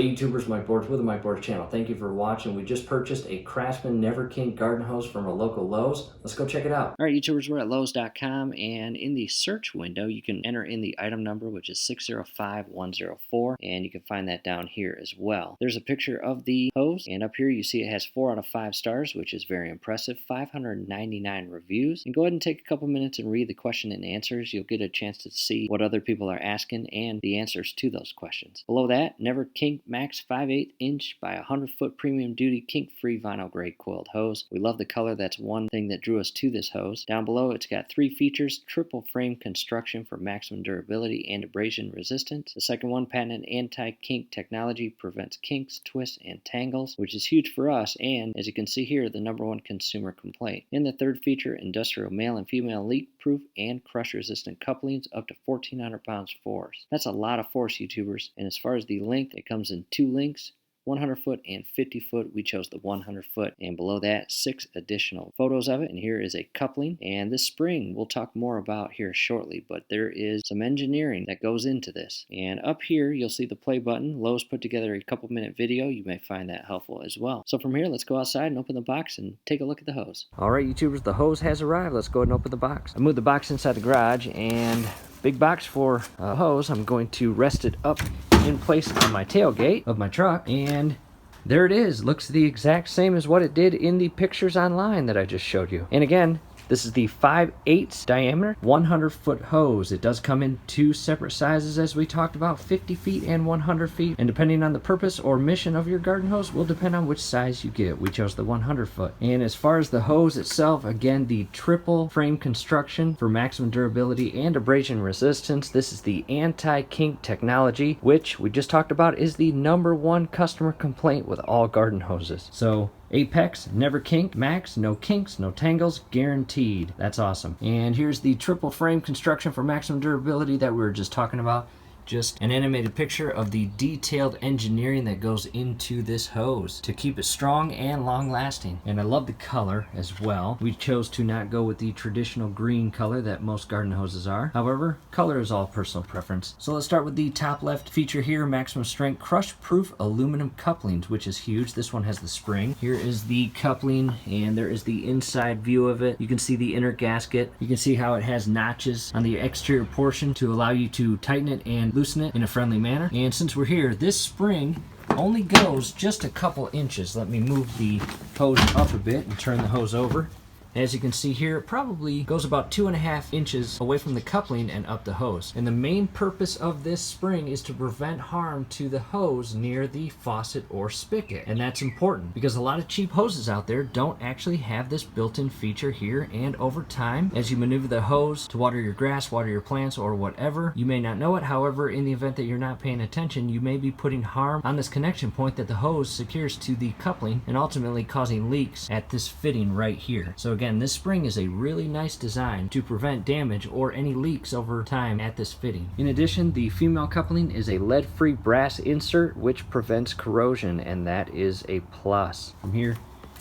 Hey YouTubers, Mike Borges with the Mike Borges channel. Thank you for watching. We just purchased a Craftsman Neverkink garden hose from a local Lowe's. Let's go check it out. All right, YouTubers, we're at Lowe's.com, and in the search window, you can enter in the item number, which is 605104, and you can find that down here as well. There's a picture of the hose, and up here you see it has 4 out of 5 stars, which is very impressive. 599 reviews. And go ahead and take a couple minutes and read the question and answers. You'll get a chance to see what other people are asking and the answers to those questions. Below that, Neverkink Max 5/8 inch by 100 foot premium duty kink-free vinyl grade coiled hose. We love the color. That's one thing that drew us to this hose. Down below, it's got 3 features: triple frame construction for maximum durability and abrasion resistance. The second one, patented anti-kink technology, prevents kinks, twists, and tangles, which is huge for us, and as you can see here, the #1 consumer complaint. And the third feature, industrial male and female leak-proof and crush-resistant couplings, up to 1,400 pounds force. That's a lot of force, YouTubers. And as far as the length, it comes in 2 links, 100 foot and 50 foot. We chose the 100 foot, and below that 6 additional photos of it. And here is a coupling, and this spring we'll talk more about here shortly, but there is some engineering that goes into this. And up here you'll see the play button. Lowe's put together a couple-minute video. You may find that helpful as well. So from here, let's go outside and open the box and take a look at the hose. All right, YouTubers, the hose has arrived. Let's go ahead and open the box. I moved the box inside the garage, and big box for a hose. I'm going to rest it up in place on my tailgate of my truck, and there it is. Looks the exact same as what it did in the pictures online that I just showed you. And again, this is the 5/8 diameter 100 foot hose. It does come in 2 separate sizes, as we talked about, 50 feet and 100 feet. And depending on the purpose or mission of your garden hose will depend on which size you get. We chose the 100 foot. And as far as the hose itself, again, the triple frame construction for maximum durability and abrasion resistance. This is the anti-kink technology, which we just talked about is the #1 customer complaint with all garden hoses. So Apex, Neverkink Max, no kinks, no tangles, guaranteed. That's awesome. And here's the triple frame construction for maximum durability that we were just talking about. Just an animated picture of the detailed engineering that goes into this hose to keep it strong and long lasting. And I love the color as well. We chose to not go with the traditional green color that most garden hoses are. However, color is all personal preference. So let's start with the top left feature here, maximum strength crush proof aluminum couplings, which is huge. This one has the spring. Here is the coupling, and there is the inside view of it. You can see the inner gasket. You can see how it has notches on the exterior portion to allow you to tighten it and loosen it in a friendly manner. And since we're here, this spring only goes just a couple inches. Let me move the hose up a bit and turn the hose over. As you can see here, it probably goes about 2.5 inches away from the coupling and up the hose. And the main purpose of this spring is to prevent harm to the hose near the faucet or spigot. And that's important because a lot of cheap hoses out there don't actually have this built-in feature here. And over time, as you maneuver the hose to water your grass, water your plants, or whatever, you may not know it. However, in the event that you're not paying attention, you may be putting harm on this connection point that the hose secures to the coupling and ultimately causing leaks at this fitting right here. So again, this spring is a really nice design to prevent damage or any leaks over time at this fitting. In addition, the female coupling is a lead-free brass insert which prevents corrosion, and that is a plus. From here,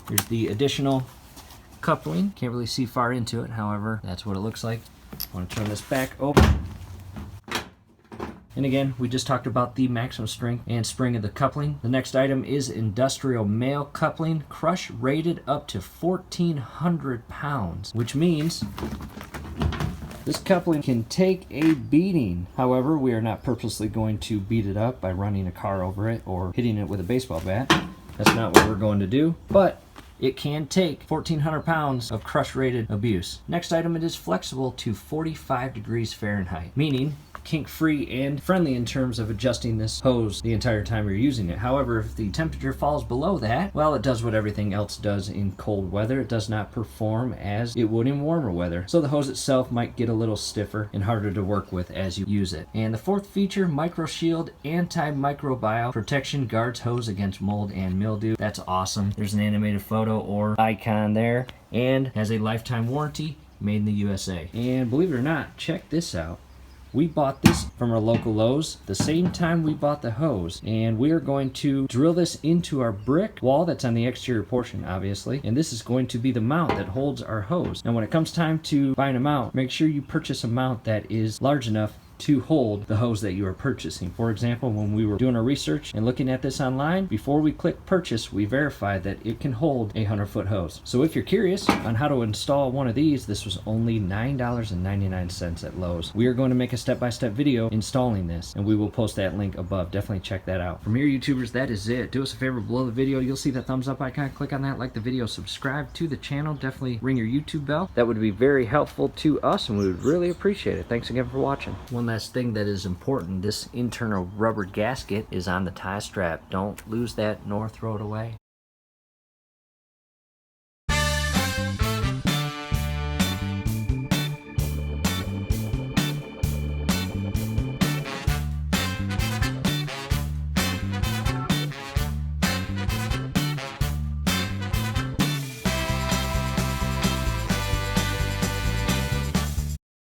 here's the additional coupling. Can't really see far into it, however, that's what it looks like. I want to turn this back open. And again, we just talked about the maximum strength and spring of the coupling. The next item is industrial male coupling, crush rated up to 1,400 pounds, which means this coupling can take a beating. However, we are not purposely going to beat it up by running a car over it or hitting it with a baseball bat. That's not what we're going to do, but it can take 1,400 pounds of crush rated abuse. Next item, it is flexible to 45 degrees Fahrenheit, meaning kink-free and friendly in terms of adjusting this hose the entire time you're using it. However, if the temperature falls below that, well, it does what everything else does in cold weather. It does not perform as it would in warmer weather. So the hose itself might get a little stiffer and harder to work with as you use it. And the fourth feature, Micro Shield antimicrobial protection, guards hose against mold and mildew. That's awesome. There's an animated photo or icon there, and has a lifetime warranty, made in the USA. And believe it or not, check this out. We bought this from our local Lowe's the same time we bought the hose, and we are going to drill this into our brick wall that's on the exterior portion, obviously, and this is going to be the mount that holds our hose. Now when it comes time to buying a mount, make sure you purchase a mount that is large enough to hold the hose that you are purchasing. For example, when we were doing our research and looking at this online, before we click purchase, we verified that it can hold a 100-foot hose. So if you're curious on how to install one of these, this was only $9.99 at Lowe's. We are going to make a step-by-step video installing this, and we will post that link above. Definitely check that out. From here, YouTubers, that is it. Do us a favor, below the video, you'll see the thumbs up icon. Click on that, like the video, subscribe to the channel. Definitely ring your YouTube bell. That would be very helpful to us, and we would really appreciate it. Thanks again for watching. One last thing that is important, this internal rubber gasket is on the tie strap. Don't lose that nor throw it away.